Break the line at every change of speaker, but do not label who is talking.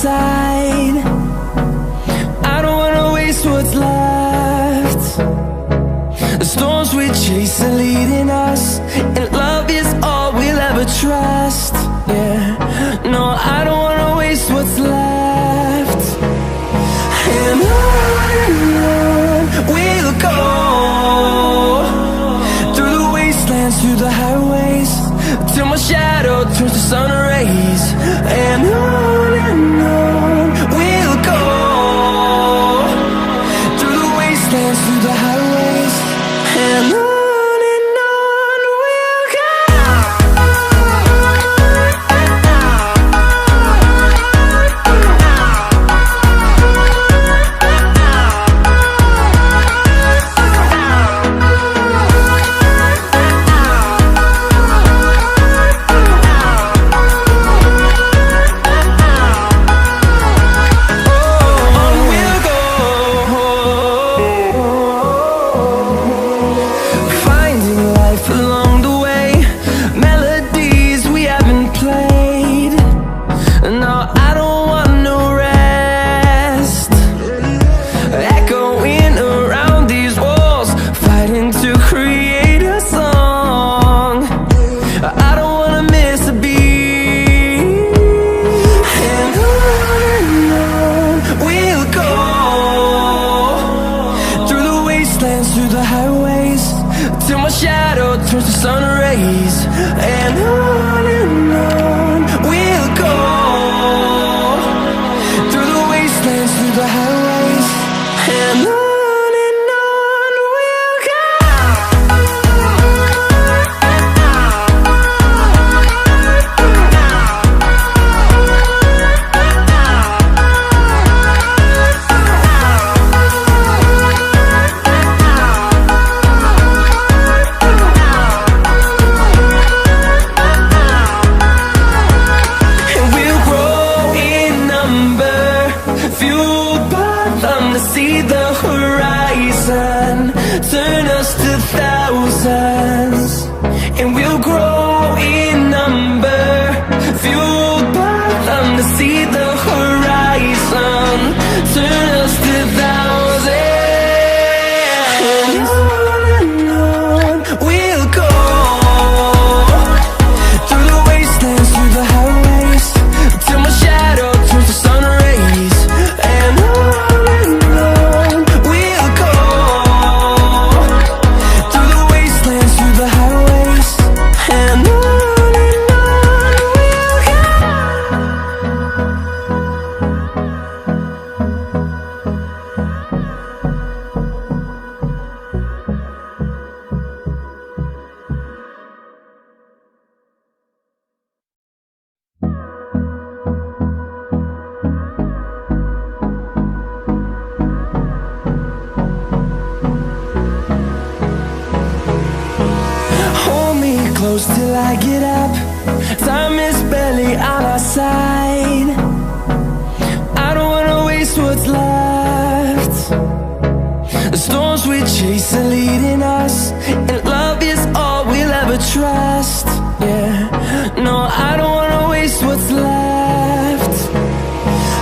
side. I don't wanna waste what's left. The storms we chase are leading us, and love is all we'll ever trust. Yeah, no, I don't wanna waste what's left. And on we'll go, through the wastelands, through the highways, till my shadow turns to sun rays. And on we'll go, through the wastelands, through the highways, and on we'll go. Through the highways, till my shadow turns to sun rays. And on we'll go, through the wastelands, through the highways, and on we'll go. See the horizon turn us to thousands, and we'll grow in number, fueled by them. To see the horizon turn us to thousands, and on we'll go, through the wastelands, through the highways, till my shadow turns to sun rays. And close till I get up. Time is barely on our side.